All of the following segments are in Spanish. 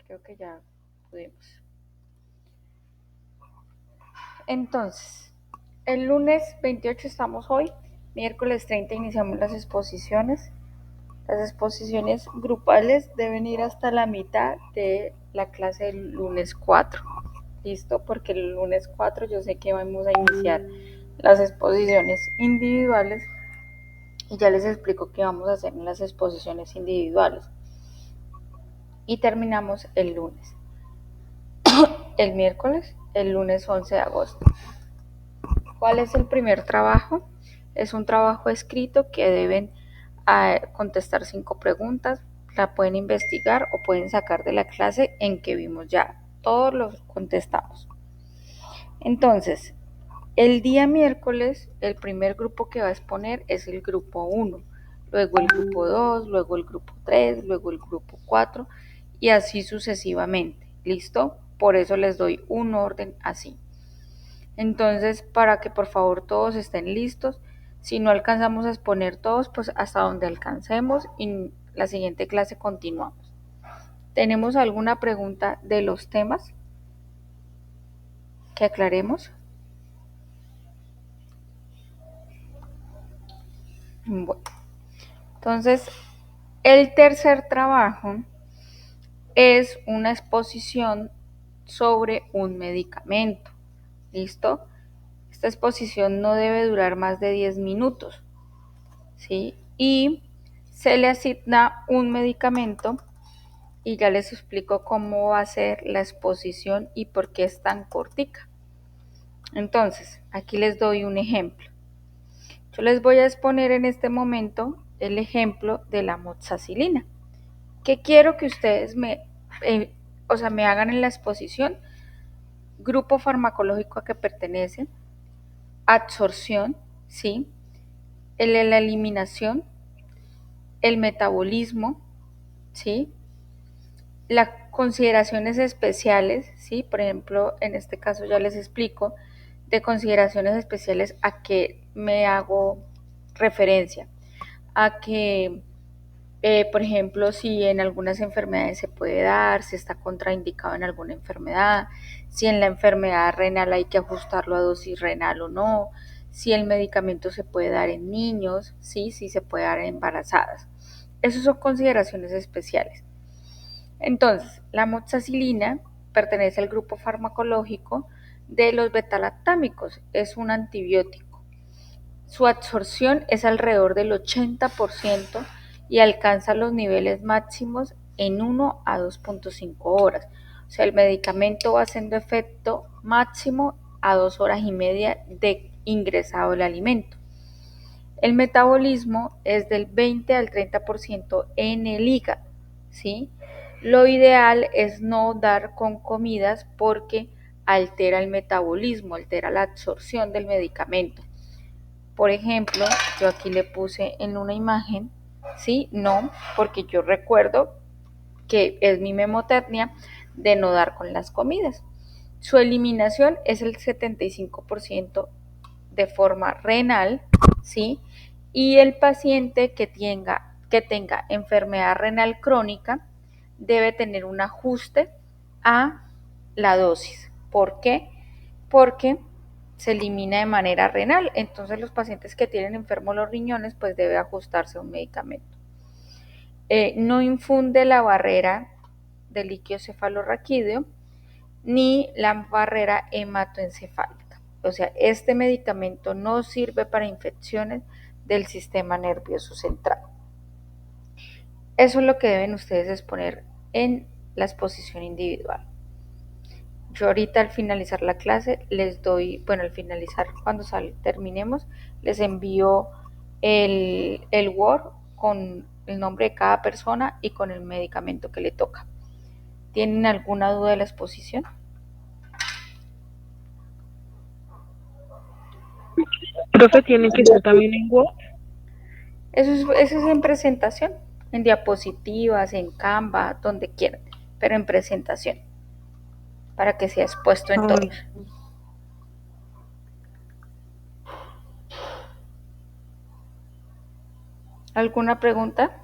Creo que ya pudimos. Entonces, el lunes 28 estamos hoy, miércoles 30 iniciamos las exposiciones. Las exposiciones grupales deben ir hasta la mitad de la clase del lunes 4. ¿Listo? Porque el lunes 4 yo sé que vamos a iniciar las exposiciones individuales y ya les explico qué vamos a hacer en las exposiciones individuales. Y terminamos el lunes. El miércoles, el lunes 11 de agosto. ¿Cuál es el primer trabajo? Es un trabajo escrito que deben contestar 5 preguntas, la pueden investigar o pueden sacar de la clase en que vimos ya. Todos los contestamos. Entonces, el día miércoles, el primer grupo que va a exponer es el grupo 1, luego el grupo 2, luego el grupo 3, luego el grupo 4 y así sucesivamente. ¿Listo? Por eso les doy un orden así. Entonces, para que por favor todos estén listos, si no alcanzamos a exponer todos, pues hasta donde alcancemos y en la siguiente clase continuamos. ¿Tenemos alguna pregunta de los temas que aclaremos? Bueno, entonces el tercer trabajo es una exposición sobre un medicamento. ¿Listo? Esta exposición no debe durar más de 10 minutos. ¿Sí? Y se le asigna un medicamento y ya les explico cómo va a ser la exposición y por qué es tan cortica. Entonces, aquí les doy un ejemplo. Yo les voy a exponer en este momento el ejemplo de la amoxicilina. ¿Qué quiero que ustedes me hagan en la exposición? Grupo farmacológico a que pertenece, absorción, ¿sí? La eliminación, el metabolismo, ¿sí? Las consideraciones especiales, ¿sí? Por ejemplo, en este caso ya les explico de consideraciones especiales a qué me hago referencia. A que, por ejemplo, si en algunas enfermedades se puede dar, si está contraindicado en alguna enfermedad, si en la enfermedad renal hay que ajustarlo a dosis renal o no, si el medicamento se puede dar en niños, ¿sí? Si se puede dar en embarazadas. Esas son consideraciones especiales. Entonces, la amoxicilina pertenece al grupo farmacológico de los betalactámicos, es un antibiótico. Su absorción es alrededor del 80% y alcanza los niveles máximos en 1 a 2.5 horas. O sea, el medicamento va haciendo efecto máximo a 2 horas y media de ingresado el alimento. El metabolismo es del 20 al 30% en el hígado, ¿sí? Lo ideal es no dar con comidas porque altera el metabolismo, altera la absorción del medicamento. Por ejemplo, yo aquí le puse en una imagen, ¿sí? No, porque yo recuerdo que es mi memotecnia de no dar con las comidas. Su eliminación es el 75% de forma renal, ¿sí? Y el paciente que tenga enfermedad renal crónica debe tener un ajuste a la dosis. ¿Por qué? Porque se elimina de manera renal. Entonces los pacientes que tienen enfermos los riñones, pues debe ajustarse a un medicamento. No infunde la barrera del líquido cefalorraquídeo ni la barrera hematoencefálica. O sea, este medicamento no sirve para infecciones del sistema nervioso central. Eso es lo que deben ustedes exponer en la exposición individual. Yo ahorita al finalizar la clase les doy, bueno, al finalizar cuando terminemos, les envío el Word con el nombre de cada persona y con el medicamento que le toca. ¿Tienen alguna duda de la exposición? Profe, tiene que ser también en Word. Eso es en presentación, en diapositivas, en Canva, donde quieran, pero en presentación, para que sea expuesto en Ay, todos. ¿Alguna pregunta?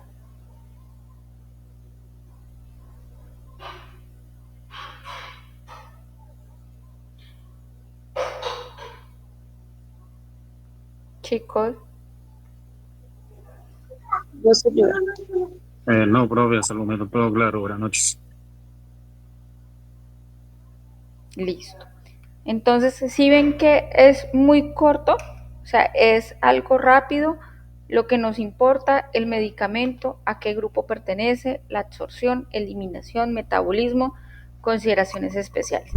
Chicos, No, señora. No, profe, hasta el momento todo claro. Buenas noches. listo. Entonces, si ven que es muy corto, o sea, es algo rápido, lo que nos importa, el medicamento, a qué grupo pertenece, la absorción, eliminación, metabolismo, consideraciones especiales.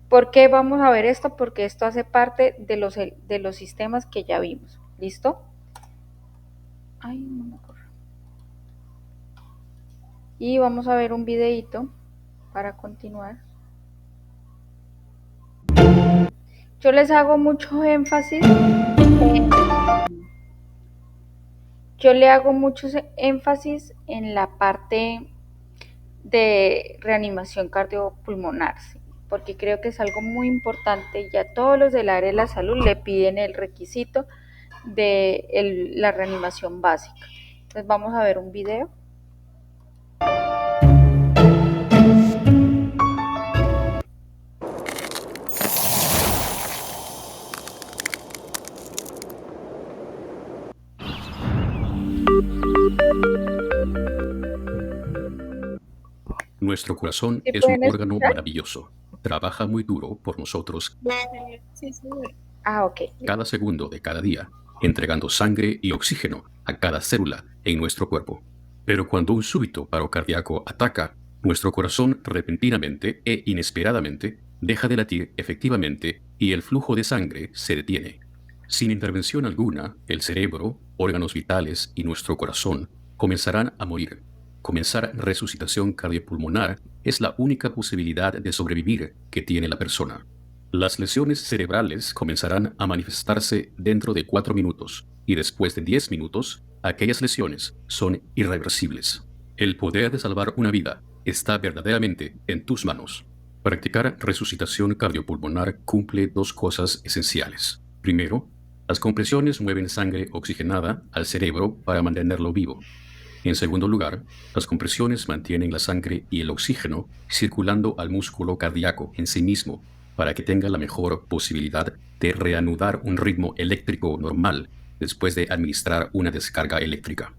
¿Por qué vamos a ver esto? Porque esto hace parte de los sistemas que ya vimos. ¿Listo? Ay, no me acuerdo. Y vamos a ver un videito para continuar. Yo les hago mucho énfasis yo le hago mucho énfasis en la parte de reanimación cardiopulmonar, ¿sí? Porque creo que es algo muy importante. Ya todos los del área de la salud le piden el requisito de la reanimación básica. Entonces vamos a ver un video. Nuestro corazón ¿Sí es un pueden órgano escuchar? maravilloso. Trabaja muy duro por nosotros Sí, señora. Ah, ok. cada segundo de cada día, entregando sangre y oxígeno a cada célula en nuestro cuerpo. Pero cuando un súbito paro cardíaco ataca, nuestro corazón repentinamente e inesperadamente deja de latir efectivamente y el flujo de sangre se detiene. Sin intervención alguna, el cerebro, órganos vitales y nuestro corazón comenzarán a morir. Comenzar resucitación cardiopulmonar es la única posibilidad de sobrevivir que tiene la persona. Las lesiones cerebrales comenzarán a manifestarse dentro de 4 minutos y después de 10 minutos, aquellas lesiones son irreversibles. El poder de salvar una vida está verdaderamente en tus manos. Practicar resucitación cardiopulmonar cumple dos cosas esenciales. Primero, las compresiones mueven sangre oxigenada al cerebro para mantenerlo vivo. En segundo lugar, las compresiones mantienen la sangre y el oxígeno circulando al músculo cardíaco en sí mismo para que tenga la mejor posibilidad de reanudar un ritmo eléctrico normal después de administrar una descarga eléctrica.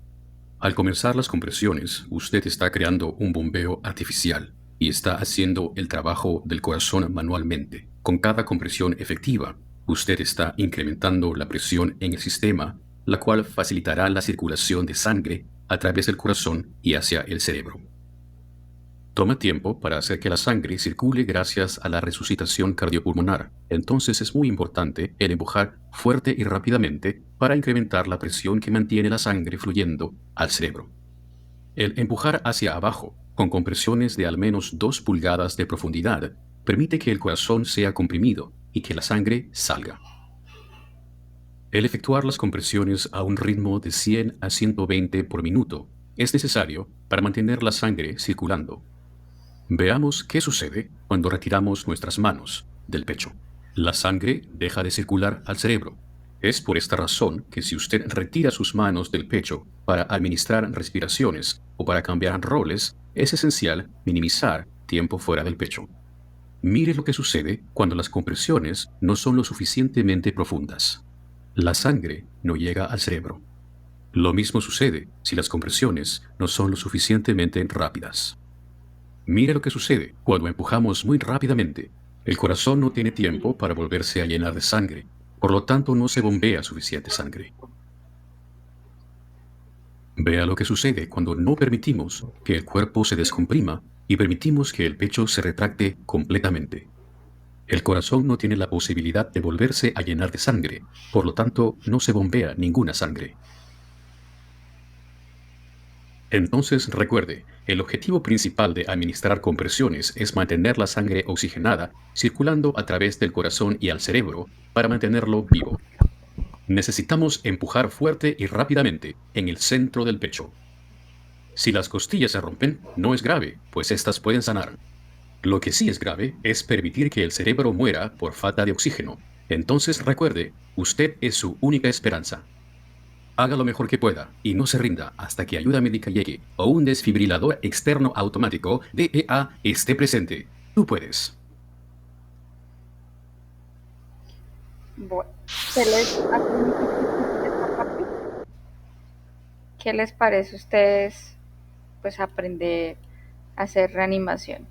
Al comenzar las compresiones, usted está creando un bombeo artificial y está haciendo el trabajo del corazón manualmente. Con cada compresión efectiva, usted está incrementando la presión en el sistema, la cual facilitará la circulación de sangre a través del corazón y hacia el cerebro. Toma tiempo para hacer que la sangre circule gracias a la resucitación cardiopulmonar. Entonces es muy importante el empujar fuerte y rápidamente para incrementar la presión que mantiene la sangre fluyendo al cerebro. El empujar hacia abajo, con compresiones de al menos 2 pulgadas de profundidad, permite que el corazón sea comprimido y que la sangre salga. El efectuar las compresiones a un ritmo de 100 a 120 por minuto es necesario para mantener la sangre circulando. Veamos qué sucede cuando retiramos nuestras manos del pecho. La sangre deja de circular al cerebro. Es por esta razón que si usted retira sus manos del pecho para administrar respiraciones o para cambiar roles, es esencial minimizar tiempo fuera del pecho. Mire lo que sucede cuando las compresiones no son lo suficientemente profundas. La sangre no llega al cerebro. Lo mismo sucede si las compresiones no son lo suficientemente rápidas. Mire lo que sucede cuando empujamos muy rápidamente. El corazón no tiene tiempo para volverse a llenar de sangre, por lo tanto no se bombea suficiente sangre. Vea lo que sucede cuando no permitimos que el cuerpo se descomprima y permitimos que el pecho se retracte completamente. El corazón no tiene la posibilidad de volverse a llenar de sangre, por lo tanto no se bombea ninguna sangre. Entonces recuerde, el objetivo principal de administrar compresiones es mantener la sangre oxigenada circulando a través del corazón y al cerebro para mantenerlo vivo. Necesitamos empujar fuerte y rápidamente en el centro del pecho. Si las costillas se rompen, no es grave, pues estas pueden sanar. Lo que sí es grave es permitir que el cerebro muera por falta de oxígeno. Entonces recuerde, usted es su única esperanza. Haga lo mejor que pueda y no se rinda hasta que ayuda médica llegue o un desfibrilador externo automático DEA esté presente. Tú puedes. Bueno, se les hace muy difícil ¿Qué les parece a ustedes pues aprender a hacer reanimación?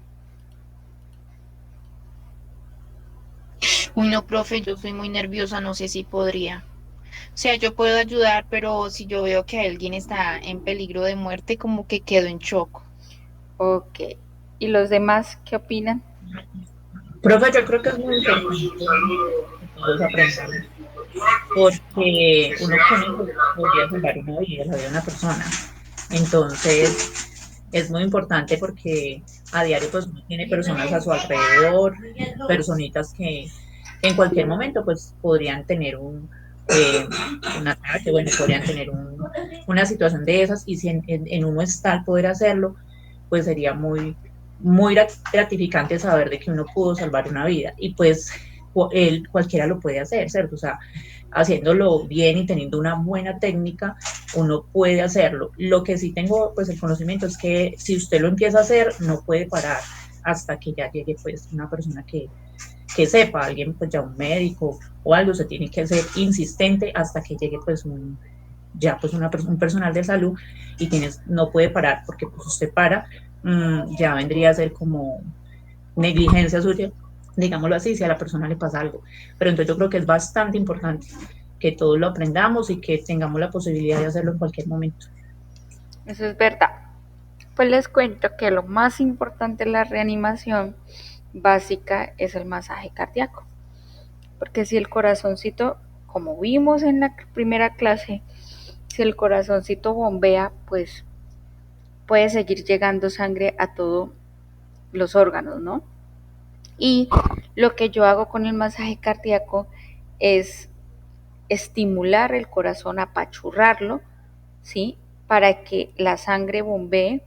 Uy, no, profe, yo soy muy nerviosa, no sé si podría. O sea, yo puedo ayudar, pero si yo veo que alguien está en peligro de muerte, como que quedo en shock. Ok. ¿Y los demás qué opinan? Profe, yo creo que es muy importante que todos aprendamos, porque uno con eso podría salvar una vida, la vida de una persona. Entonces, es muy importante porque a diario pues uno tiene personas a su alrededor, personitas que en cualquier momento pues podrían tener un ataque, bueno, podrían tener una situación de esas y si en uno está el poder hacerlo, pues sería muy gratificante saber de que uno pudo salvar una vida y pues cualquiera lo puede hacer, ¿cierto? O sea, haciéndolo bien y teniendo una buena técnica, uno puede hacerlo. Lo que sí tengo, pues el conocimiento es que si usted lo empieza a hacer, no puede parar hasta que ya llegue pues una persona que sepa, alguien pues ya un médico o algo, se tiene que ser insistente hasta que llegue pues ya pues un personal de salud y no puede parar porque pues usted para, ya vendría a ser como negligencia suya, digámoslo así, si a la persona le pasa algo. Pero entonces yo creo que es bastante importante que todos lo aprendamos y que tengamos la posibilidad de hacerlo en cualquier momento. Eso es verdad. Pues les cuento que lo más importante en la reanimación básica es el masaje cardíaco. Porque si el corazoncito, como vimos en la primera clase, si el corazoncito bombea, pues puede seguir llegando sangre a todos los órganos, ¿no? Y lo que yo hago con el masaje cardíaco es estimular el corazón, apachurrarlo, ¿sí? Para que la sangre bombee,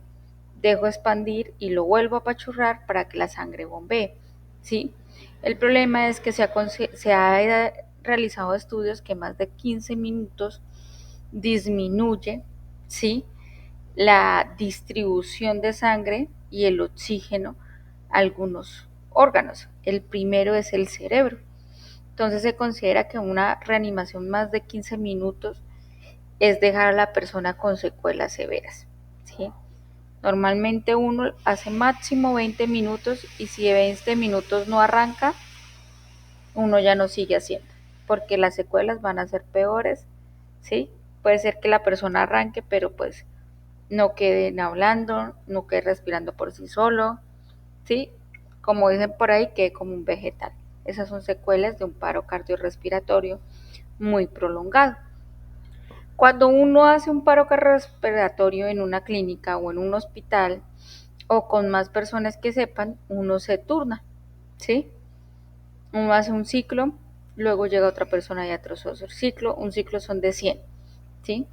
dejo expandir y lo vuelvo a apachurrar para que la sangre bombee, ¿sí? El problema es que se ha realizado estudios que más de 15 minutos disminuye, ¿sí?, la distribución de sangre y el oxígeno a algunos órganos. El primero es el cerebro. Entonces se considera que una reanimación más de 15 minutos es dejar a la persona con secuelas severas, ¿sí? Normalmente uno hace máximo 20 minutos y si de 20 minutos no arranca, uno ya no sigue haciendo, porque las secuelas van a ser peores, ¿sí? Puede ser que la persona arranque, pero pues no queden hablando, no quede respirando por sí solo, ¿sí? Como dicen por ahí, quede como un vegetal. Esas son secuelas de un paro cardiorrespiratorio muy prolongado. Cuando uno hace un paro cardiorrespiratorio en una clínica o en un hospital o con más personas que sepan, uno se turna, ¿sí? Uno hace un ciclo, luego llega otra persona y otro ciclo, un ciclo son de 100, ¿sí?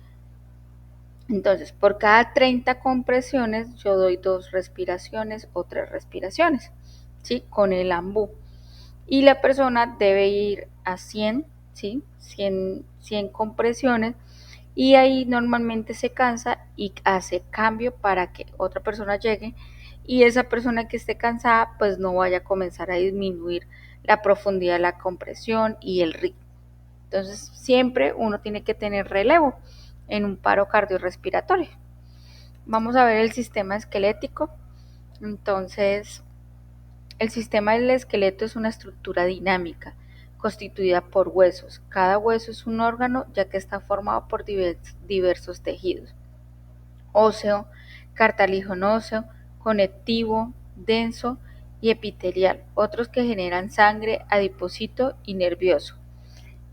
Entonces, por cada 30 compresiones yo doy 2 respiraciones o 3 respiraciones, ¿sí? Con el ambú. Y la persona debe ir a 100, ¿sí? 100 compresiones y ahí normalmente se cansa y hace cambio para que otra persona llegue y esa persona que esté cansada pues no vaya a comenzar a disminuir la profundidad de la compresión y el ritmo. Entonces siempre uno tiene que tener relevo en un paro cardiorrespiratorio. Vamos a ver el sistema esquelético. Entonces, el sistema del esqueleto es una estructura dinámica constituida por huesos. Cada hueso es un órgano ya que está formado por diversos tejidos. Óseo, cartilaginoso, conectivo, denso y epitelial. Otros que generan sangre, adipocito y nervioso.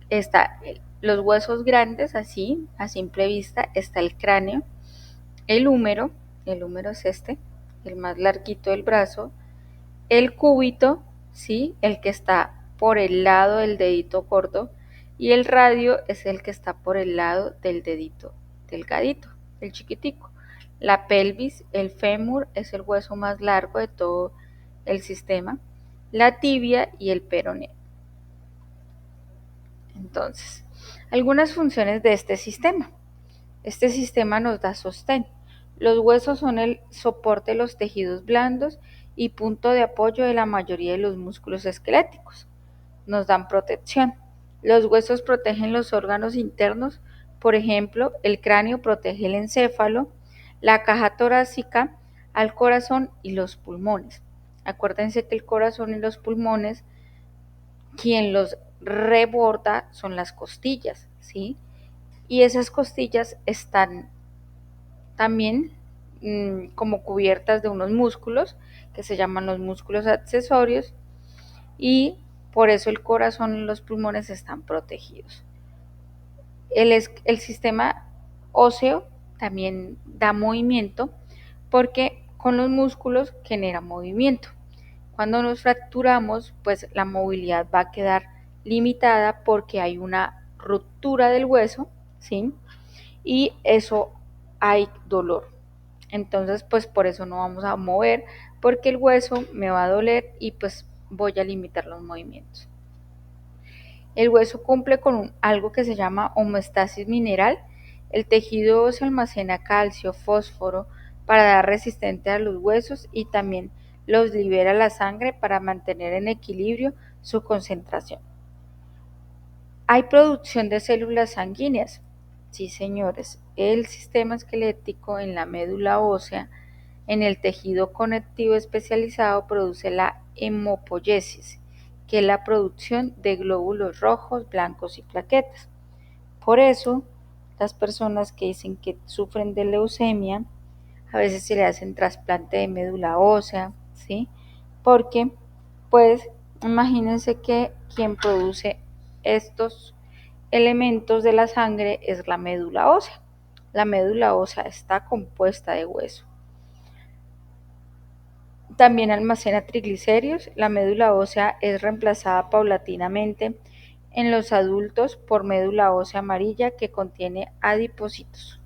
Está los huesos grandes, así, a simple vista, está el cráneo, el húmero es este, el más larguito del brazo, el cúbito, ¿sí?, el que está por el lado del dedito gordo, y el radio es el que está por el lado del dedito delgadito, el chiquitico. La pelvis, el fémur, es el hueso más largo de todo el sistema, la tibia y el peroné. Entonces, algunas funciones de este sistema. Este sistema nos da sostén. Los huesos son el soporte de los tejidos blandos y punto de apoyo de la mayoría de los músculos esqueléticos. Nos dan protección. Los huesos protegen los órganos internos Por ejemplo, el cráneo protege el encéfalo, la caja torácica al corazón y los pulmones. Acuérdense que el corazón y los pulmones, quien los reborda son las costillas, ¿sí? Y esas costillas están también como cubiertas de unos músculos que se llaman los músculos accesorios, y por eso el corazón y los pulmones están protegidos. El sistema óseo también da movimiento porque con los músculos genera movimiento. Cuando nos fracturamos, pues la movilidad va a quedar limitada porque hay una ruptura del hueso, ¿sí? Y eso hay dolor. Entonces, pues por eso no vamos a mover, porque el hueso me va a doler y pues voy a limitar los movimientos. El hueso cumple con algo que se llama homeostasis mineral. El tejido óseo almacena calcio, fósforo para dar resistencia a los huesos y también los libera la sangre para mantener en equilibrio su concentración. ¿Hay producción de células sanguíneas? Sí, señores. El sistema esquelético en la médula ósea, en el tejido conectivo especializado, produce la hemopoiesis, que es la producción de glóbulos rojos, blancos y plaquetas. Por eso, las personas que dicen que sufren de leucemia, a veces se le hacen trasplante de médula ósea, ¿sí? Porque, pues, imagínense que quien produce estos elementos de la sangre es la médula ósea. La médula ósea está compuesta de hueso. También almacena triglicéridos. La médula ósea es reemplazada paulatinamente en los adultos por médula ósea amarilla que contiene adipocitos.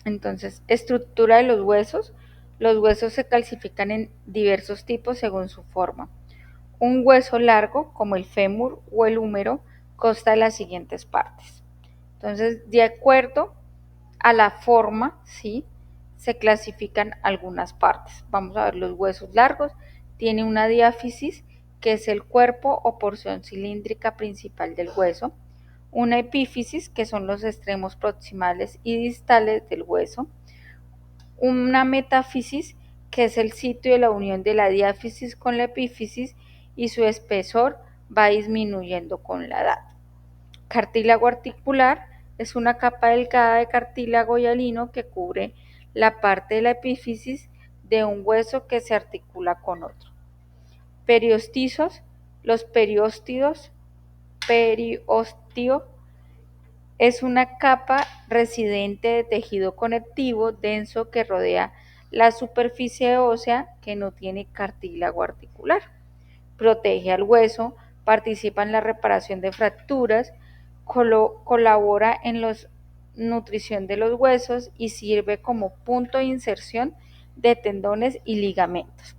Entonces, estructura de los huesos. Los huesos se clasifican en diversos tipos según su forma. Un hueso largo, como el fémur o el húmero, consta de las siguientes partes. Entonces, de acuerdo a la forma, ¿sí?, se clasifican algunas partes. Vamos a ver los huesos largos. Tiene una diáfisis, que es el cuerpo o porción cilíndrica principal del hueso. Una epífisis, que son los extremos proximales y distales del hueso. Una metáfisis, que es el sitio de la unión de la diáfisis con la epífisis, y su espesor va disminuyendo con la edad. Cartílago articular es una capa delgada de cartílago hialino que cubre la parte de la epífisis de un hueso que se articula con otro. Periostizos. Los periósteo es una capa residente de tejido conectivo denso que rodea la superficie ósea que no tiene cartílago articular. Protege al hueso, participa en la reparación de fracturas, colabora en la nutrición de los huesos y sirve como punto de inserción de tendones y ligamentos.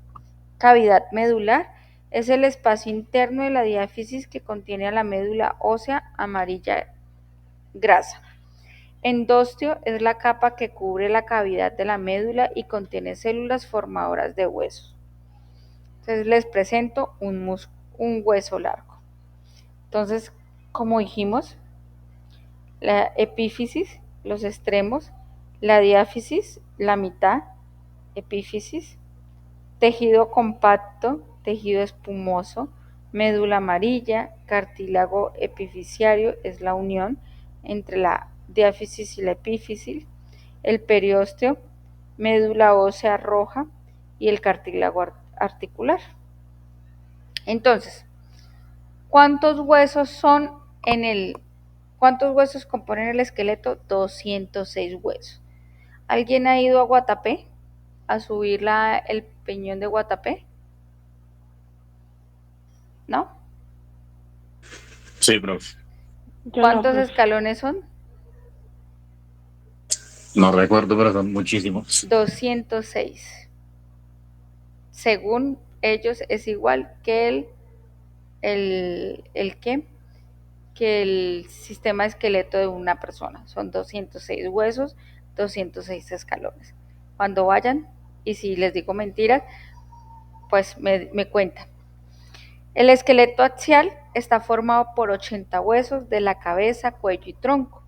Cavidad medular es el espacio interno de la diáfisis que contiene a la médula ósea amarilla grasa. Endostio es la capa que cubre la cavidad de la médula y contiene células formadoras de huesos. Entonces les presento un hueso largo. Entonces, como dijimos, la epífisis, los extremos, la diáfisis, la mitad, epífisis, tejido compacto, tejido espumoso, médula amarilla, cartílago epifisiario es la unión entre la diáfisis y la epífisis, el periósteo, médula ósea roja y el cartílago articular. Entonces, ¿cuántos huesos componen el esqueleto? 206 huesos. ¿Alguien ha ido a Guatapé a subir el peñón de Guatapé? ¿No? Sí, profe. ¿Cuántos escalones son? No recuerdo, pero son muchísimos. 206. Según ellos es igual que el sistema esqueleto de una persona. Son 206 huesos, 206 escalones. Cuando vayan, y si les digo mentiras, pues me cuentan. El esqueleto axial está formado por 80 huesos de la cabeza, cuello y tronco.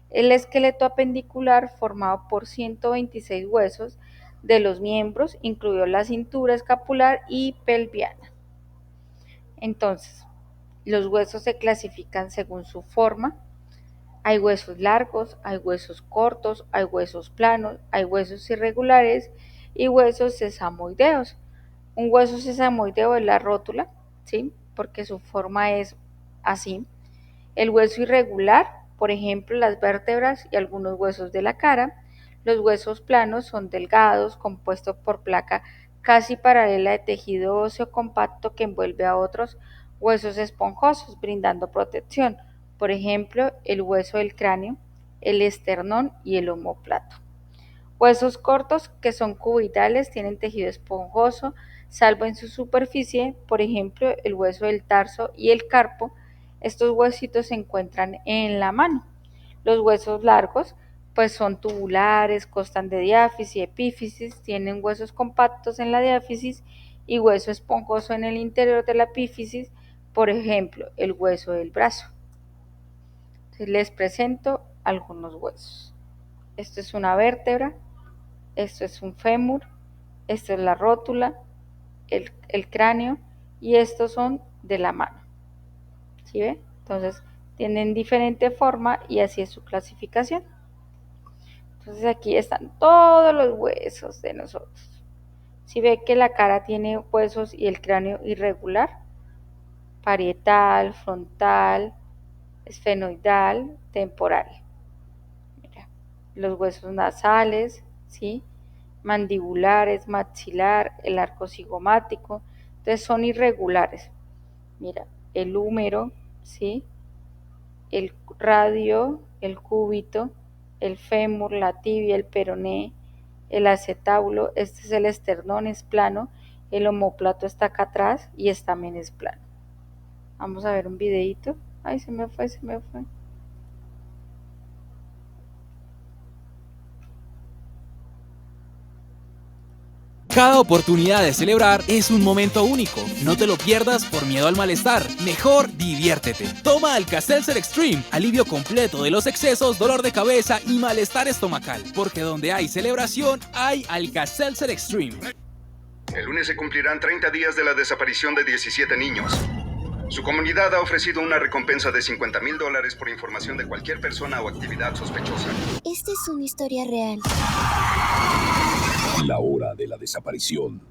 El esqueleto apendicular formado por 126 huesos de los miembros, incluido la cintura escapular y pelviana. Entonces, los huesos se clasifican según su forma. Hay huesos largos, hay huesos cortos, hay huesos planos, hay huesos irregulares y huesos sesamoideos. Un hueso sesamoideo es la rótula, ¿sí? Porque su forma es así. El hueso irregular, por ejemplo, las vértebras y algunos huesos de la cara. Los huesos planos son delgados, compuestos por placa casi paralela de tejido óseo compacto que envuelve a otros huesos esponjosos, brindando protección. Por ejemplo, el hueso del cráneo, el esternón y el omóplato. Huesos cortos que son cuboidales, tienen tejido esponjoso, salvo en su superficie, por ejemplo, el hueso del tarso y el carpo. Estos huesitos se encuentran en la mano. Los huesos largos, pues son tubulares, constan de diáfisis y epífisis, tienen huesos compactos en la diáfisis y hueso esponjoso en el interior de la epífisis, por ejemplo, el hueso del brazo. Entonces, les presento algunos huesos. Esto es una vértebra, esto es un fémur, esto es la rótula, el cráneo y estos son de la mano. ¿Sí ve? Entonces tienen diferente forma y así es su clasificación. Entonces aquí están todos los huesos de nosotros. ¿Sí ve que la cara tiene huesos y el cráneo irregular? Parietal, frontal, esfenoidal, temporal. Mira, los huesos nasales, ¿sí? Mandibulares, maxilar, el arco cigomático, entonces son irregulares. Mira, el húmero, ¿sí? El radio, el cúbito, el fémur, la tibia, el peroné, el acetábulo, este es el esternón, es plano, el omóplato está acá atrás y este también es plano. Vamos a ver un videito. Ay, se me fue. Cada oportunidad de celebrar es un momento único. No te lo pierdas por miedo al malestar. Mejor diviértete. Toma Alka-Seltzer Extreme, alivio completo de los excesos, dolor de cabeza y malestar estomacal. Porque donde hay celebración, hay Alka-Seltzer Extreme. El lunes se cumplirán 30 días de la desaparición de 17 niños. Su comunidad ha ofrecido una recompensa de $50,000 por información de cualquier persona o actividad sospechosa. Esta es una historia real. La hora de la desaparición.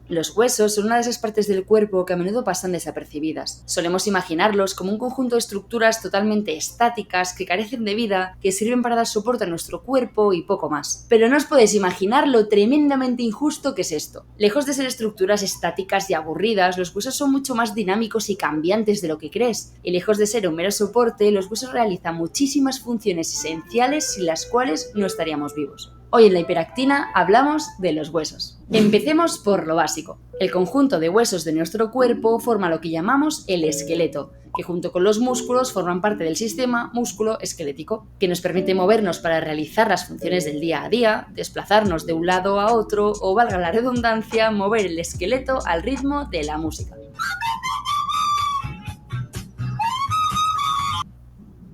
Los huesos son una de esas partes del cuerpo que a menudo pasan desapercibidas. Solemos imaginarlos como un conjunto de estructuras totalmente estáticas que carecen de vida, que sirven para dar soporte a nuestro cuerpo y poco más. Pero no os podéis imaginar lo tremendamente injusto que es esto. Lejos de ser estructuras estáticas y aburridas, los huesos son mucho más dinámicos y cambiantes de lo que crees. Y lejos de ser un mero soporte, los huesos realizan muchísimas funciones esenciales sin las cuales no estaríamos vivos. Hoy en la Hiperactina hablamos de los huesos. Empecemos por lo básico. El conjunto de huesos de nuestro cuerpo forma lo que llamamos el esqueleto, que junto con los músculos forman parte del sistema músculo-esquelético, que nos permite movernos para realizar las funciones del día a día, desplazarnos de un lado a otro o, valga la redundancia, mover el esqueleto al ritmo de la música.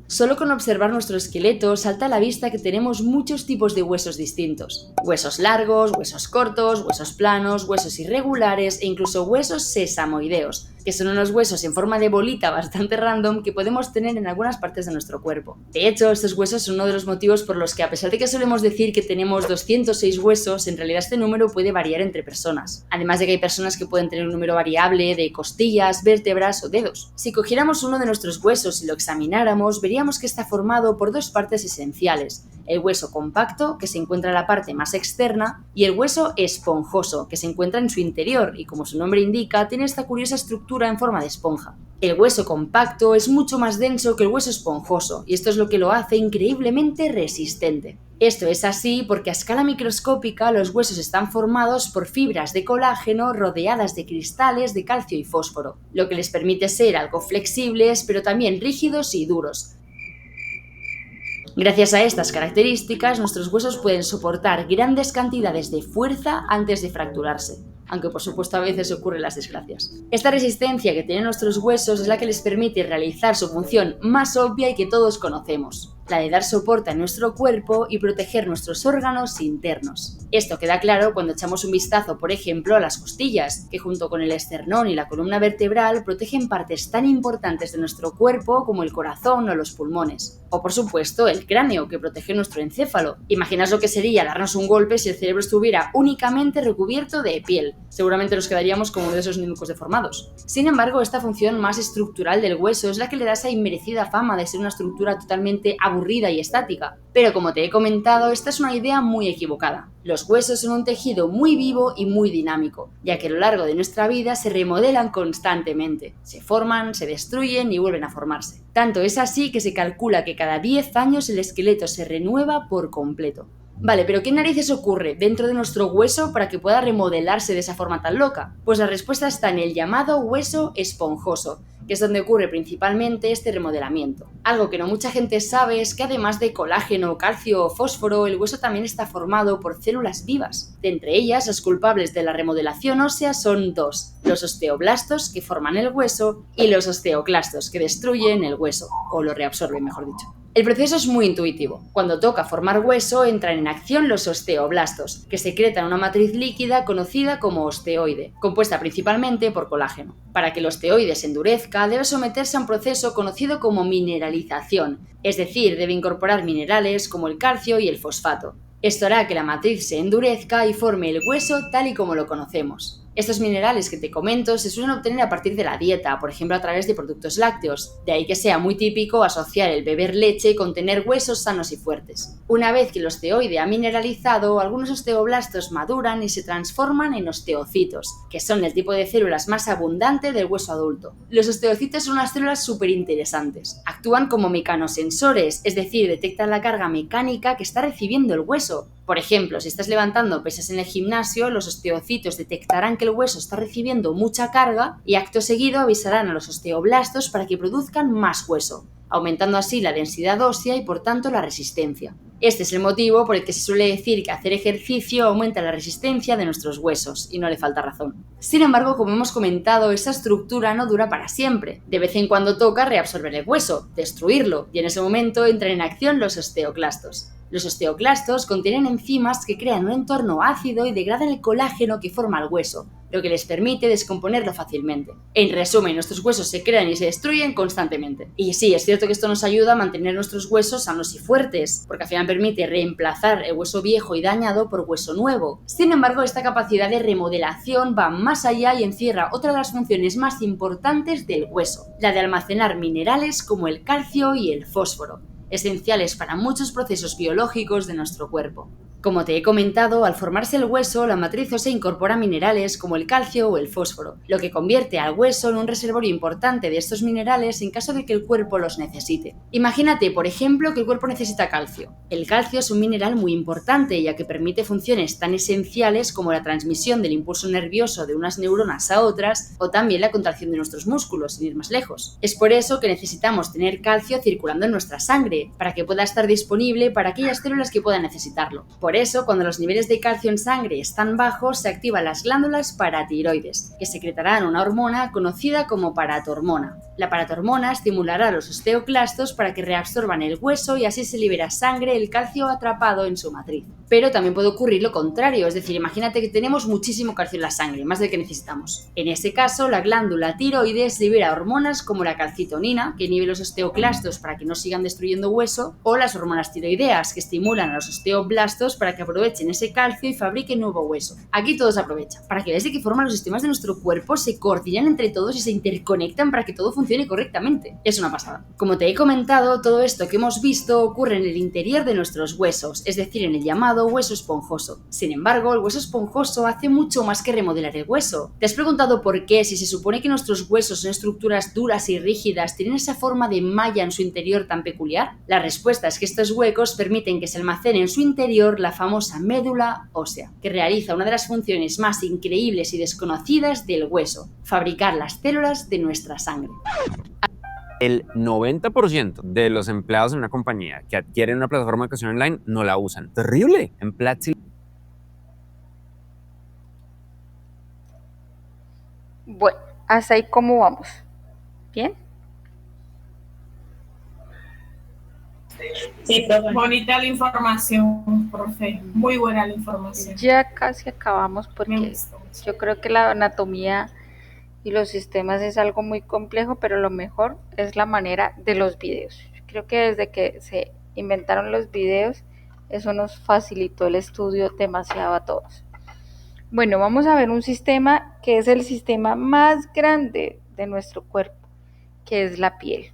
Solo con observar nuestro esqueleto salta a la vista que tenemos muchos tipos de huesos distintos. Huesos largos, huesos cortos, huesos planos, huesos irregulares e incluso huesos sesamoideos, que son unos huesos en forma de bolita bastante random que podemos tener en algunas partes de nuestro cuerpo. De hecho, estos huesos son uno de los motivos por los que, a pesar de que solemos decir que tenemos 206 huesos, en realidad este número puede variar entre personas. Además de que hay personas que pueden tener un número variable de costillas, vértebras o dedos. Si cogiéramos uno de nuestros huesos y lo examináramos, veríamos que está formado por dos partes esenciales: el hueso compacto, que se encuentra en la parte más externa, y el hueso esponjoso, que se encuentra en su interior y, como su nombre indica, tiene esta curiosa estructura en forma de esponja. El hueso compacto es mucho más denso que el hueso esponjoso, y esto es lo que lo hace increíblemente resistente. Esto es así porque a escala microscópica los huesos están formados por fibras de colágeno rodeadas de cristales de calcio y fósforo, lo que les permite ser algo flexibles pero también rígidos y duros. Gracias a estas características, nuestros huesos pueden soportar grandes cantidades de fuerza antes de fracturarse. aunque por supuesto a veces ocurren las desgracias. Esta resistencia que tienen nuestros huesos es la que les permite realizar su función más obvia y que todos conocemos, la de dar soporte a nuestro cuerpo y proteger nuestros órganos internos. Esto queda claro cuando echamos un vistazo, por ejemplo, a las costillas, que junto con el esternón y la columna vertebral protegen partes tan importantes de nuestro cuerpo como el corazón o los pulmones. O por supuesto, el cráneo, que protege nuestro encéfalo. Imaginas lo que sería darnos un golpe si el cerebro estuviera únicamente recubierto de piel. Seguramente nos quedaríamos como uno de esos niños deformados. Sin embargo, esta función más estructural del hueso es la que le da esa inmerecida fama de ser una estructura totalmente aburrida y estática. Pero como te he comentado, esta es una idea muy equivocada. Los huesos son un tejido muy vivo y muy dinámico, ya que a lo largo de nuestra vida se remodelan constantemente. Se forman, se destruyen y vuelven a formarse. Tanto es así que se calcula que cada 10 años el esqueleto se renueva por completo. Vale, pero ¿qué narices ocurre dentro de nuestro hueso para que pueda remodelarse de esa forma tan loca? Pues la respuesta está en el llamado hueso esponjoso, que es donde ocurre principalmente este remodelamiento. Algo que no mucha gente sabe es que además de colágeno, calcio o fósforo, el hueso también está formado por células vivas. De entre ellas, los culpables de la remodelación ósea son dos: los osteoblastos, que forman el hueso, y los osteoclastos, que destruyen el hueso, o lo reabsorben, mejor dicho. El proceso es muy intuitivo. Cuando toca formar hueso, entran en acción los osteoblastos, que secretan una matriz líquida conocida como osteoide, compuesta principalmente por colágeno. Para que el osteoide se endurezca, debe someterse a un proceso conocido como mineralización, es decir, debe incorporar minerales como el calcio y el fosfato. Esto hará que la matriz se endurezca y forme el hueso tal y como lo conocemos. Estos minerales que te comento se suelen obtener a partir de la dieta, por ejemplo a través de productos lácteos, de ahí que sea muy típico asociar el beber leche con tener huesos sanos y fuertes. Una vez que el osteoide ha mineralizado, algunos osteoblastos maduran y se transforman en osteocitos, que son el tipo de células más abundante del hueso adulto. Los osteocitos son unas células súper interesantes. Actúan como mecanosensores, es decir, detectan la carga mecánica que está recibiendo el hueso. Por ejemplo, si estás levantando pesas en el gimnasio, los osteocitos detectarán que el hueso está recibiendo mucha carga y acto seguido avisarán a los osteoblastos para que produzcan más hueso, aumentando así la densidad ósea y por tanto la resistencia. Este es el motivo por el que se suele decir que hacer ejercicio aumenta la resistencia de nuestros huesos, y no le falta razón. Sin embargo, como hemos comentado, esa estructura no dura para siempre. De vez en cuando toca reabsorber el hueso, destruirlo, y en ese momento entran en acción los osteoclastos. Los osteoclastos contienen enzimas que crean un entorno ácido y degradan el colágeno que forma el hueso, lo que les permite descomponerlo fácilmente. En resumen, nuestros huesos se crean y se destruyen constantemente. Y sí, es cierto que esto nos ayuda a mantener nuestros huesos sanos y fuertes, porque al final permite reemplazar el hueso viejo y dañado por hueso nuevo. Sin embargo, esta capacidad de remodelación va más allá y encierra otra de las funciones más importantes del hueso, la de almacenar minerales como el calcio y el fósforo, esenciales para muchos procesos biológicos de nuestro cuerpo. Como te he comentado, al formarse el hueso, la matriz ósea incorpora minerales como el calcio o el fósforo, lo que convierte al hueso en un reservorio importante de estos minerales en caso de que el cuerpo los necesite. Imagínate, por ejemplo, que el cuerpo necesita calcio. El calcio es un mineral muy importante, ya que permite funciones tan esenciales como la transmisión del impulso nervioso de unas neuronas a otras, o también la contracción de nuestros músculos, sin ir más lejos. Es por eso que necesitamos tener calcio circulando en nuestra sangre, para que pueda estar disponible para aquellas células que puedan necesitarlo. Por eso, cuando los niveles de calcio en sangre están bajos, se activan las glándulas paratiroides, que secretarán una hormona conocida como paratormona. La paratormona estimulará a los osteoclastos para que reabsorban el hueso y así se libera sangre el calcio atrapado en su matriz. Pero también puede ocurrir lo contrario, es decir, imagínate que tenemos muchísimo calcio en la sangre, más del que necesitamos. En ese caso, la glándula tiroides libera hormonas como la calcitonina, que inhibe los osteoclastos para que no sigan destruyendo hueso, o las hormonas tiroideas, que estimulan a los osteoblastos para que aprovechen ese calcio y fabriquen nuevo hueso. Aquí todo se aprovecha, para que veáis de qué forma los sistemas de nuestro cuerpo se coordinan entre todos y se interconectan para que todo funcione correctamente. Es una pasada. Como te he comentado, todo esto que hemos visto ocurre en el interior de nuestros huesos, es decir, en el llamado hueso esponjoso. Sin embargo, el hueso esponjoso hace mucho más que remodelar el hueso. ¿Te has preguntado por qué, si se supone que nuestros huesos son estructuras duras y rígidas, tienen esa forma de malla en su interior tan peculiar? La respuesta es que estos huecos permiten que se almacene en su interior la famosa médula ósea, que realiza una de las funciones más increíbles y desconocidas del hueso: fabricar las células de nuestra sangre. El 90% de los empleados en una compañía que adquieren una plataforma de educación online no la usan. ¡Terrible! En Platzi Bueno, hasta ahí cómo vamos. ¿Bien? Sí, profe. Bonita la información, profe. Muy buena la información. Ya casi acabamos porque yo creo que la anatomía y los sistemas es algo muy complejo, pero lo mejor es la manera de los videos. Yo creo que desde que se inventaron los videos, eso nos facilitó el estudio demasiado a todos. Bueno, vamos a ver un sistema que es el sistema más grande de nuestro cuerpo, que es la piel.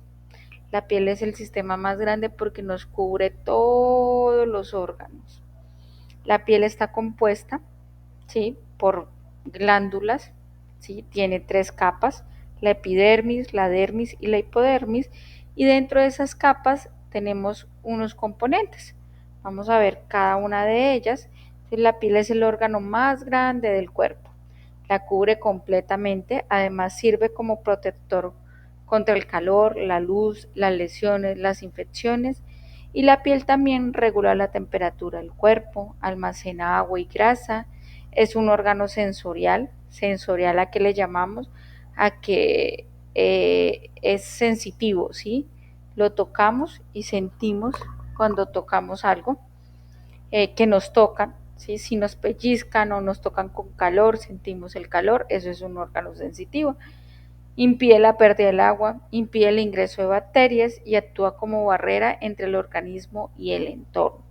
La piel es el sistema más grande porque nos cubre todos los órganos. La piel está compuesta, ¿sí?, por glándulas, ¿sí? Tiene 3 capas, la epidermis, la dermis y la hipodermis, y dentro de esas capas tenemos unos componentes. Vamos a ver cada una de ellas. La piel es el órgano más grande del cuerpo. La cubre completamente, además sirve como protector contra el calor, la luz, las lesiones, las infecciones, y la piel también regula la temperatura del cuerpo, almacena agua y grasa, es un órgano sensorial a que le llamamos, a que es sensitivo, ¿sí? Lo tocamos y sentimos cuando tocamos algo que nos tocan, ¿sí? Si nos pellizcan o nos tocan con calor, sentimos el calor, eso es un órgano sensitivo. Impide la pérdida del agua, impide el ingreso de bacterias y actúa como barrera entre el organismo y el entorno.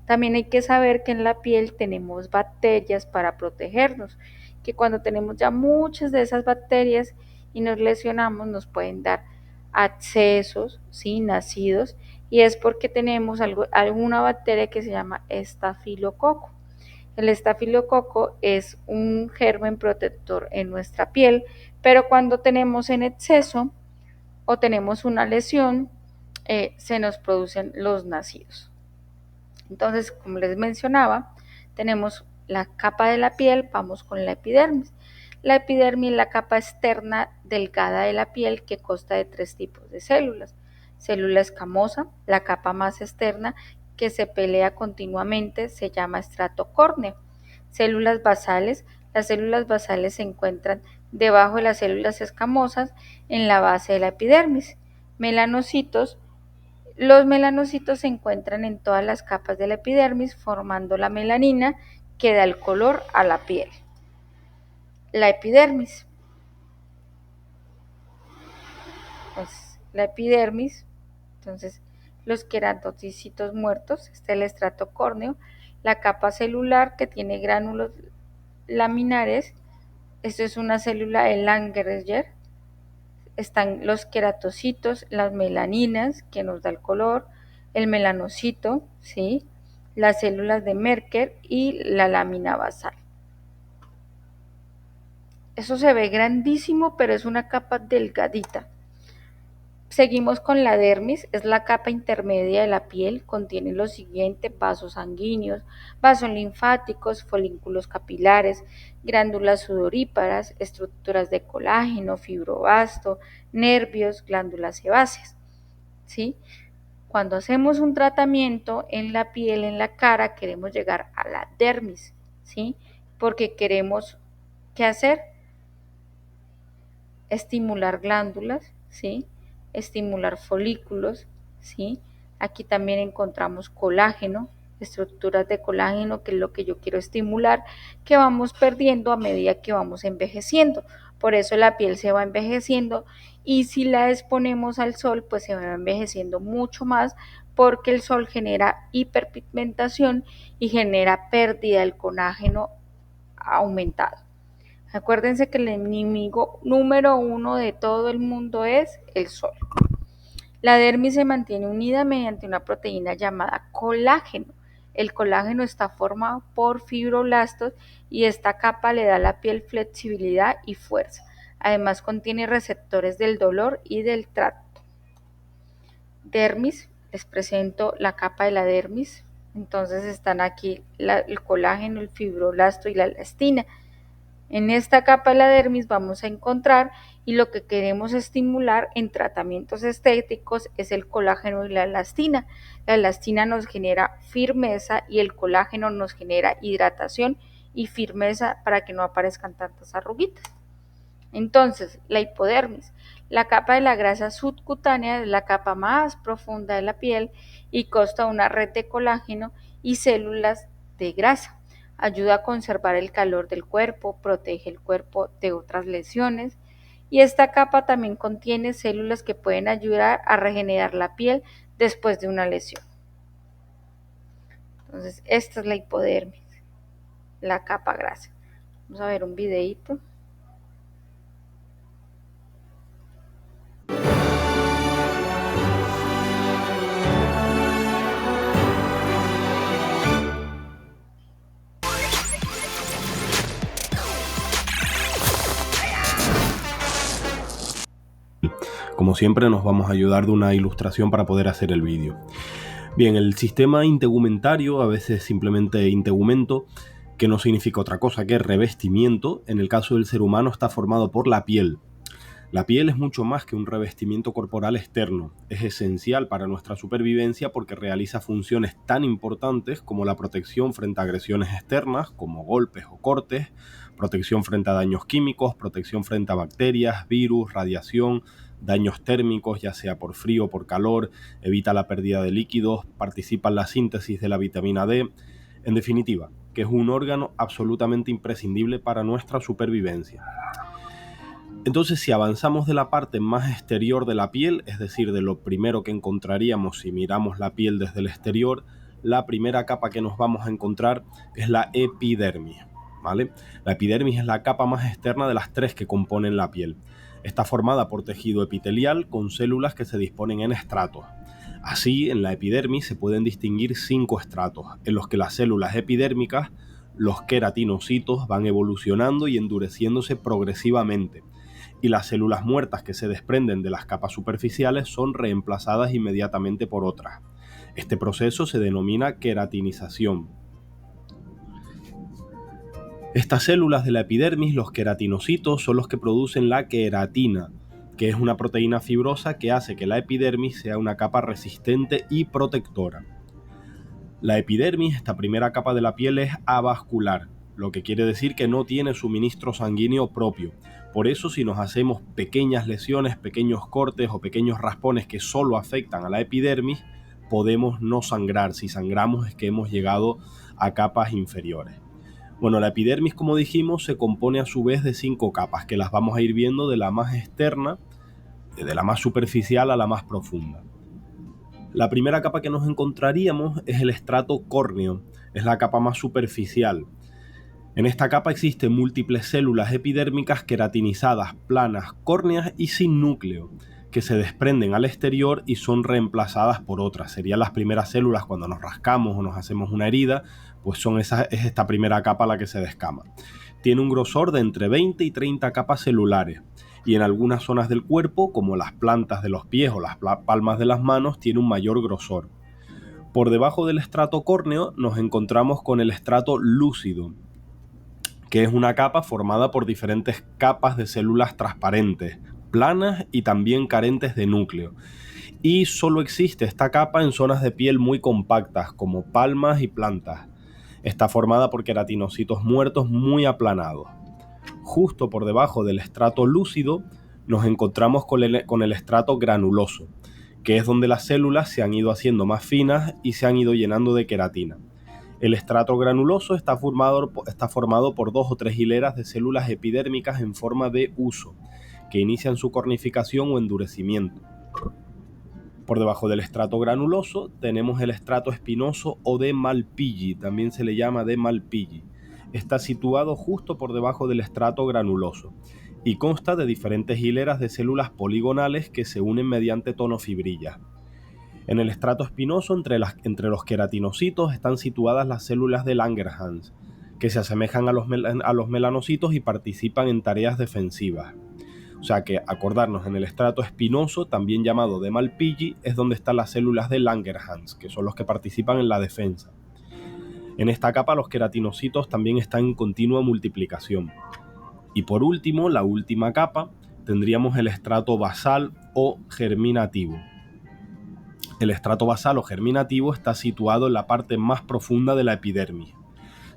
También hay que saber que en la piel tenemos bacterias para protegernos, que cuando tenemos ya muchas de esas bacterias y nos lesionamos nos pueden dar abscesos, ¿sí?, nacidos, y es porque tenemos alguna bacteria que se llama estafilococo. El estafilococo es un germen protector en nuestra piel, pero cuando tenemos en exceso o tenemos una lesión, se nos producen los nacidos. Entonces, como les mencionaba, tenemos la capa de la piel, vamos con la epidermis. La epidermis es la capa externa delgada de la piel que consta de 3 tipos de células. Célula escamosa, la capa más externa que se pelea continuamente, se llama estrato córneo. Células basales, las células basales se encuentran debajo de las células escamosas en la base de la epidermis. Melanocitos, los melanocitos se encuentran en todas las capas de la epidermis formando la melanina que da el color a la piel. La epidermis. Pues, la epidermis, entonces los queratocitos muertos, está el estrato córneo, la capa celular que tiene gránulos laminares, esto es una célula de Langerhans, están los queratocitos, las melaninas que nos da el color, el melanocito, ¿sí?, las células de Merkel y la lámina basal. Eso se ve grandísimo, pero es una capa delgadita. Seguimos con la dermis, es la capa intermedia de la piel, contiene lo siguiente: vasos sanguíneos, vasos linfáticos, folículos capilares, glándulas sudoríparas, estructuras de colágeno, fibroblasto, nervios, glándulas sebáceas, ¿sí? Cuando hacemos un tratamiento en la piel, en la cara, queremos llegar a la dermis, ¿sí? Porque queremos, ¿qué hacer? Estimular glándulas, ¿sí?, estimular folículos, ¿sí? Aquí también encontramos colágeno, estructuras de colágeno, que es lo que yo quiero estimular, que vamos perdiendo a medida que vamos envejeciendo. Por eso la piel se va envejeciendo, y si la exponemos al sol, pues se va envejeciendo mucho más, porque el sol genera hiperpigmentación y genera pérdida del colágeno aumentado. Acuérdense que el enemigo número 1 de todo el mundo es el sol. La dermis se mantiene unida mediante una proteína llamada colágeno. El colágeno está formado por fibroblastos y esta capa le da a la piel flexibilidad y fuerza. Además contiene receptores del dolor y del tacto. Dermis, les presento la capa de la dermis. Entonces están aquí el colágeno, el fibroblasto y la elastina. En esta capa de la dermis vamos a encontrar, y lo que queremos estimular en tratamientos estéticos es el colágeno y la elastina. La elastina nos genera firmeza y el colágeno nos genera hidratación y firmeza para que no aparezcan tantas arruguitas. Entonces, la hipodermis. La capa de la grasa subcutánea es la capa más profunda de la piel y consta de una red de colágeno y células de grasa. Ayuda a conservar el calor del cuerpo, protege el cuerpo de otras lesiones y esta capa también contiene células que pueden ayudar a regenerar la piel después de una lesión. Entonces, esta es la hipodermis, la capa grasa. Vamos a ver un videito. Como siempre nos vamos a ayudar de una ilustración para poder hacer el vídeo. Bien, el sistema integumentario, a veces simplemente integumento, que no significa otra cosa que revestimiento, en el caso del ser humano está formado por la piel. La piel es mucho más que un revestimiento corporal externo, es esencial para nuestra supervivencia porque realiza funciones tan importantes como la protección frente a agresiones externas, como golpes o cortes, protección frente a daños químicos, protección frente a bacterias, virus, radiación, daños térmicos, ya sea por frío o por calor, evita la pérdida de líquidos, participa en la síntesis de la vitamina D, en definitiva, que es un órgano absolutamente imprescindible para nuestra supervivencia. Entonces, si avanzamos de la parte más exterior de la piel, es decir, de lo primero que encontraríamos si miramos la piel desde el exterior, la primera capa que nos vamos a encontrar es la epidermis, ¿vale? La epidermis es la capa más externa de las tres que componen la piel. Está formada por tejido epitelial con células que se disponen en estratos. Así, en la epidermis se pueden distinguir 5 estratos, en los que las células epidérmicas, los queratinocitos, van evolucionando y endureciéndose progresivamente, y las células muertas que se desprenden de las capas superficiales son reemplazadas inmediatamente por otras. Este proceso se denomina queratinización. Estas células de la epidermis, los queratinocitos, son los que producen la queratina, que es una proteína fibrosa que hace que la epidermis sea una capa resistente y protectora. La epidermis, esta primera capa de la piel, es avascular, lo que quiere decir que no tiene suministro sanguíneo propio. Por eso, si nos hacemos pequeñas lesiones, pequeños cortes o pequeños raspones que solo afectan a la epidermis, podemos no sangrar. Si sangramos es que hemos llegado a capas inferiores. Bueno, la epidermis, como dijimos, se compone a su vez de 5 capas, que las vamos a ir viendo de la más externa, de la más superficial a la más profunda. La primera capa que nos encontraríamos es el estrato córneo, es la capa más superficial. En esta capa existen múltiples células epidérmicas queratinizadas, planas, córneas y sin núcleo, que se desprenden al exterior y son reemplazadas por otras. Serían las primeras células cuando nos rascamos o nos hacemos una herida, pues es esta primera capa la que se descama. Tiene un grosor de entre 20 y 30 capas celulares y en algunas zonas del cuerpo, como las plantas de los pies o las palmas de las manos, tiene un mayor grosor. Por debajo del estrato córneo nos encontramos con el estrato lúcido, que es una capa formada por diferentes capas de células transparentes, planas y también carentes de núcleo. Y solo existe esta capa en zonas de piel muy compactas, como palmas y plantas. Está formada por queratinocitos muertos muy aplanados. Justo por debajo del estrato lúcido nos encontramos con el estrato granuloso, que es donde las células se han ido haciendo más finas y se han ido llenando de queratina. El estrato granuloso está formado por 2 o 3 hileras de células epidérmicas en forma de huso, que inician su cornificación o endurecimiento. Por debajo del estrato granuloso tenemos el estrato espinoso o de Malpighi, también se le llama de Malpighi. Está situado justo por debajo del estrato granuloso y consta de diferentes hileras de células poligonales que se unen mediante tonofibrillas. En el estrato espinoso, entre los queratinocitos, están situadas las células de Langerhans, que se asemejan a los melanocitos y participan en tareas defensivas. O sea que, acordarnos, en el estrato espinoso, también llamado de Malpighi, es donde están las células de Langerhans, que son los que participan en la defensa. En esta capa los queratinocitos también están en continua multiplicación. Y por último, la última capa, tendríamos el estrato basal o germinativo. El estrato basal o germinativo está situado en la parte más profunda de la epidermis.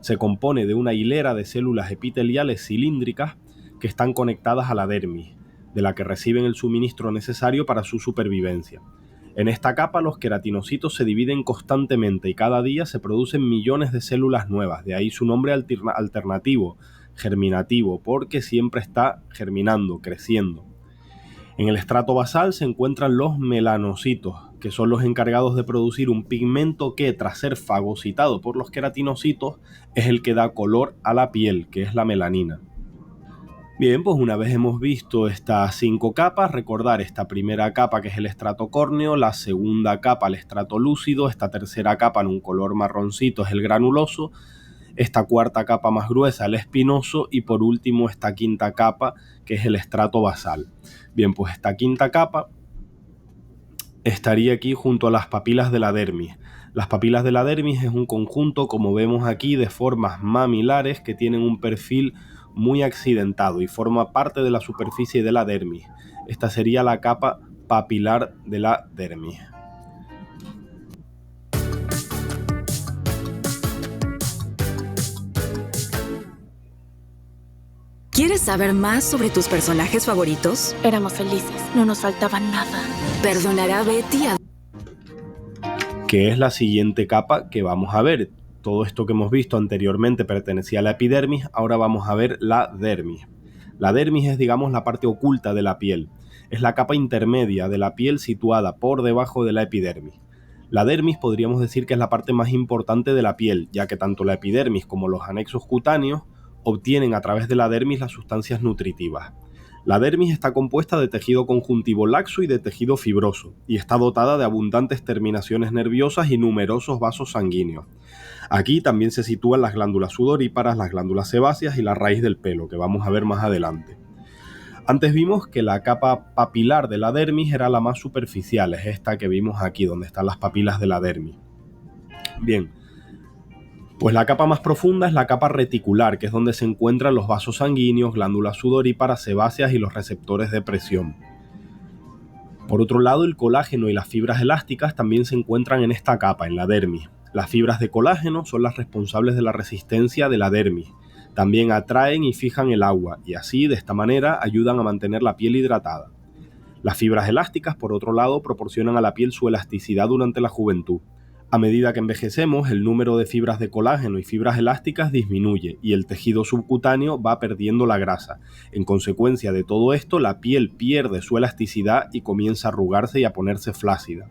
Se compone de una hilera de células epiteliales cilíndricas que están conectadas a la dermis, de la que reciben el suministro necesario para su supervivencia. En esta capa los queratinocitos se dividen constantemente y cada día se producen millones de células nuevas, de ahí su nombre alternativo, germinativo, porque siempre está germinando, creciendo. En el estrato basal se encuentran los melanocitos, que son los encargados de producir un pigmento que, tras ser fagocitado por los queratinocitos, es el que da color a la piel, que es la melanina. Bien, pues una vez hemos visto estas 5 capas, recordar esta primera capa que es el estrato córneo, la segunda capa el estrato lúcido, esta tercera capa en un color marroncito es el granuloso, esta cuarta capa más gruesa el espinoso y por último esta quinta capa que es el estrato basal. Bien, pues esta quinta capa estaría aquí junto a las papilas de la dermis. Las papilas de la dermis es un conjunto, como vemos aquí, de formas mamilares que tienen un perfil muy accidentado y forma parte de la superficie de la dermis. Esta sería la capa papilar de la dermis. ¿Quieres saber más sobre tus personajes favoritos? Éramos felices, no nos faltaba nada. Perdonará Betty a... Que es la siguiente capa que vamos a ver. Todo esto que hemos visto anteriormente pertenecía a la epidermis, ahora vamos a ver la dermis. La dermis es, digamos, la parte oculta de la piel. Es la capa intermedia de la piel situada por debajo de la epidermis. La dermis podríamos decir que es la parte más importante de la piel, ya que tanto la epidermis como los anexos cutáneos obtienen a través de la dermis las sustancias nutritivas. La dermis está compuesta de tejido conjuntivo laxo y de tejido fibroso, y está dotada de abundantes terminaciones nerviosas y numerosos vasos sanguíneos. Aquí también se sitúan las glándulas sudoríparas, las glándulas sebáceas y la raíz del pelo, que vamos a ver más adelante. Antes vimos que la capa papilar de la dermis era la más superficial, es esta que vimos aquí, donde están las papilas de la dermis. Bien, pues la capa más profunda es la capa reticular, que es donde se encuentran los vasos sanguíneos, glándulas sudoríparas, sebáceas y los receptores de presión. Por otro lado, el colágeno y las fibras elásticas también se encuentran en esta capa, en la dermis. Las fibras de colágeno son las responsables de la resistencia de la dermis. También atraen y fijan el agua, y así, de esta manera, ayudan a mantener la piel hidratada. Las fibras elásticas, por otro lado, proporcionan a la piel su elasticidad durante la juventud. A medida que envejecemos, el número de fibras de colágeno y fibras elásticas disminuye y el tejido subcutáneo va perdiendo la grasa. En consecuencia de todo esto, la piel pierde su elasticidad y comienza a arrugarse y a ponerse flácida.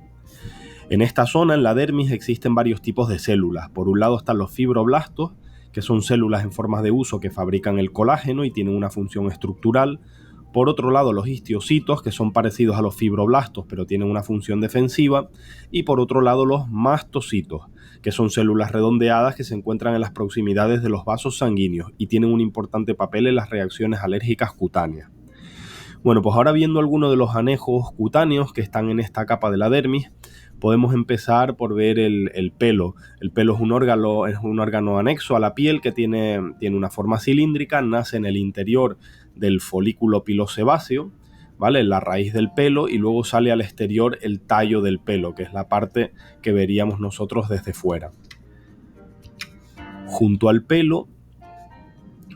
En esta zona, en la dermis, existen varios tipos de células. Por un lado están los fibroblastos, que son células en forma de huso que fabrican el colágeno y tienen una función estructural. Por otro lado, los histiocitos, que son parecidos a los fibroblastos pero tienen una función defensiva. Y por otro lado, los mastocitos, que son células redondeadas que se encuentran en las proximidades de los vasos sanguíneos y tienen un importante papel en las reacciones alérgicas cutáneas. Bueno, pues ahora viendo algunos de los anejos cutáneos que están en esta capa de la dermis, podemos empezar por ver el pelo. El pelo es un órgano anexo a la piel que tiene una forma cilíndrica, nace en el interior del folículo pilosebáceo, ¿vale? En la raíz del pelo, y luego sale al exterior el tallo del pelo, que es la parte que veríamos nosotros desde fuera. Junto al pelo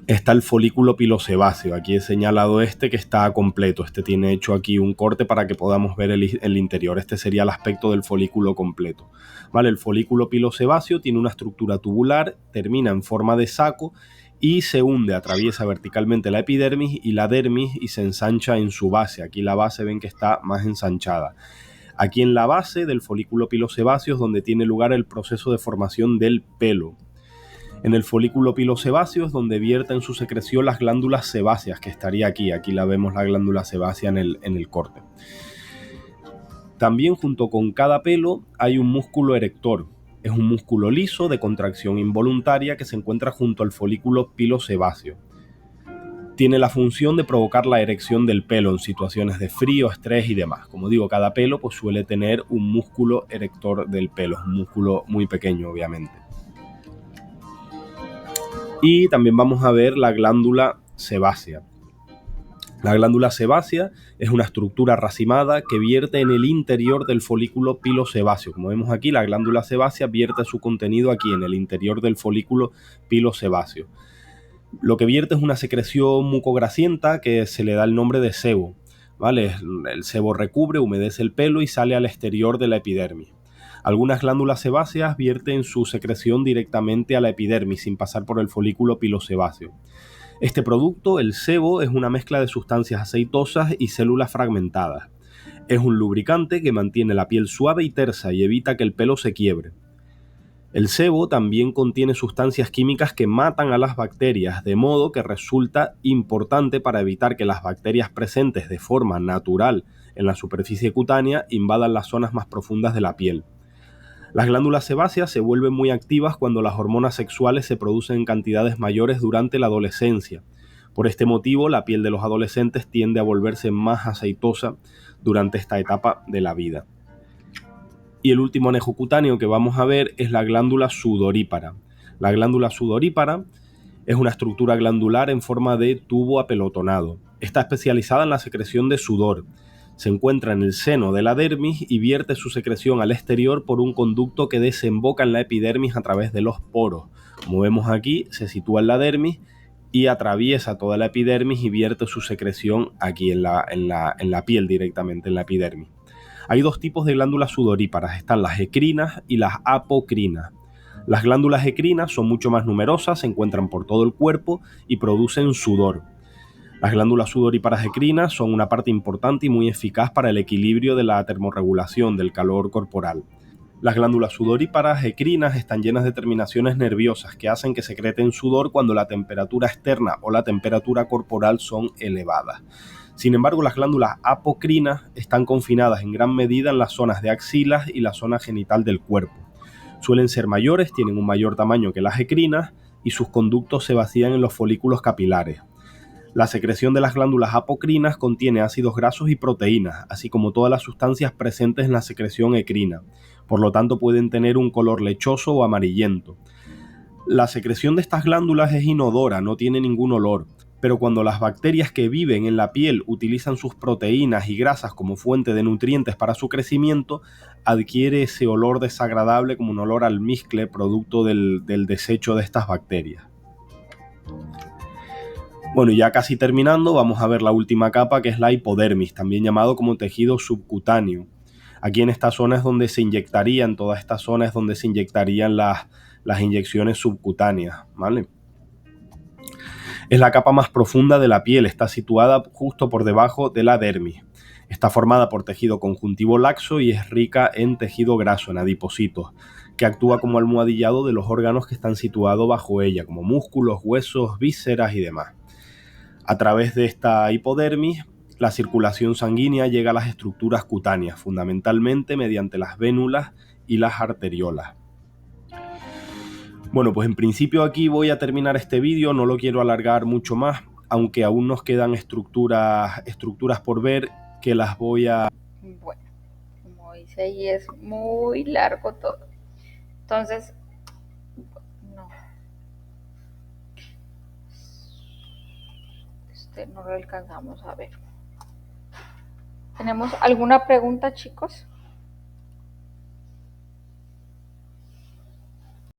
está el folículo pilosebáceo. Aquí he señalado este que está completo. Este tiene hecho aquí un corte para que podamos ver el interior. Este sería el aspecto del folículo completo. ¿Vale? El folículo pilosebáceo tiene una estructura tubular, termina en forma de saco y se hunde, atraviesa verticalmente la epidermis y la dermis y se ensancha en su base. Aquí la base ven que está más ensanchada. Aquí en la base del folículo pilosebáceo es donde tiene lugar el proceso de formación del pelo. En el folículo pilosebáceo es donde vierten su secreción las glándulas sebáceas, que estaría aquí. Aquí la vemos, la glándula sebácea en el corte. También junto con cada pelo hay un músculo erector. Es un músculo liso de contracción involuntaria que se encuentra junto al folículo pilosebáceo. Tiene la función de provocar la erección del pelo en situaciones de frío, estrés y demás. Como digo, cada pelo pues, suele tener un músculo erector del pelo, un músculo muy pequeño obviamente. Y también vamos a ver la glándula sebácea. La glándula sebácea es una estructura racimada que vierte en el interior del folículo pilosebáceo. Como vemos aquí, la glándula sebácea vierte su contenido aquí en el interior del folículo pilosebáceo. Lo que vierte es una secreción mucograsienta que se le da el nombre de sebo, ¿vale? El sebo recubre, humedece el pelo y sale al exterior de la epidermis. Algunas glándulas sebáceas vierten su secreción directamente a la epidermis sin pasar por el folículo pilosebáceo. Este producto, el sebo, es una mezcla de sustancias aceitosas y células fragmentadas. Es un lubricante que mantiene la piel suave y tersa y evita que el pelo se quiebre. El sebo también contiene sustancias químicas que matan a las bacterias, de modo que resulta importante para evitar que las bacterias presentes de forma natural en la superficie cutánea invadan las zonas más profundas de la piel. Las glándulas sebáceas se vuelven muy activas cuando las hormonas sexuales se producen en cantidades mayores durante la adolescencia. Por este motivo, la piel de los adolescentes tiende a volverse más aceitosa durante esta etapa de la vida. Y el último anejo cutáneo que vamos a ver es la glándula sudorípara. La glándula sudorípara es una estructura glandular en forma de tubo apelotonado. Está especializada en la secreción de sudor. Se encuentra en el seno de la dermis y vierte su secreción al exterior por un conducto que desemboca en la epidermis a través de los poros. Como vemos aquí, se sitúa en la dermis y atraviesa toda la epidermis y vierte su secreción aquí en la piel directamente, en la epidermis. Hay dos tipos de glándulas sudoríparas, están las ecrinas y las apocrinas. Las glándulas ecrinas son mucho más numerosas, se encuentran por todo el cuerpo y producen sudor. Las glándulas sudoríparas ecrinas son una parte importante y muy eficaz para el equilibrio de la termorregulación del calor corporal. Las glándulas sudoríparas ecrinas están llenas de terminaciones nerviosas que hacen que secreten sudor cuando la temperatura externa o la temperatura corporal son elevadas. Sin embargo, las glándulas apocrinas están confinadas en gran medida en las zonas de axilas y la zona genital del cuerpo. Suelen ser mayores, tienen un mayor tamaño que las ecrinas y sus conductos se vacían en los folículos capilares. La secreción de las glándulas apocrinas contiene ácidos grasos y proteínas, así como todas las sustancias presentes en la secreción ecrina. Por lo tanto, pueden tener un color lechoso o amarillento. La secreción de estas glándulas es inodora, no tiene ningún olor, pero cuando las bacterias que viven en la piel utilizan sus proteínas y grasas como fuente de nutrientes para su crecimiento, adquiere ese olor desagradable como un olor a almizcle producto del desecho de estas bacterias. Bueno, y ya casi terminando, vamos a ver la última capa, que es la hipodermis, también llamado como tejido subcutáneo. Aquí en esta zona es donde se inyectarían, toda esta zona es donde se inyectarían las inyecciones subcutáneas, ¿vale? Es la capa más profunda de la piel, está situada justo por debajo de la dermis. Está formada por tejido conjuntivo laxo y es rica en tejido graso, en adipocitos, que actúa como almohadillado de los órganos que están situados bajo ella, como músculos, huesos, vísceras y demás. A través de esta hipodermis, la circulación sanguínea llega a las estructuras cutáneas, fundamentalmente mediante las vénulas y las arteriolas. Bueno, pues en principio aquí voy a terminar este vídeo, no lo quiero alargar mucho más, aunque aún nos quedan estructuras por ver que las voy a... Bueno, como dice ahí, es muy largo todo. Entonces, no. No lo alcanzamos a ver. ¿Tenemos alguna pregunta, chicos?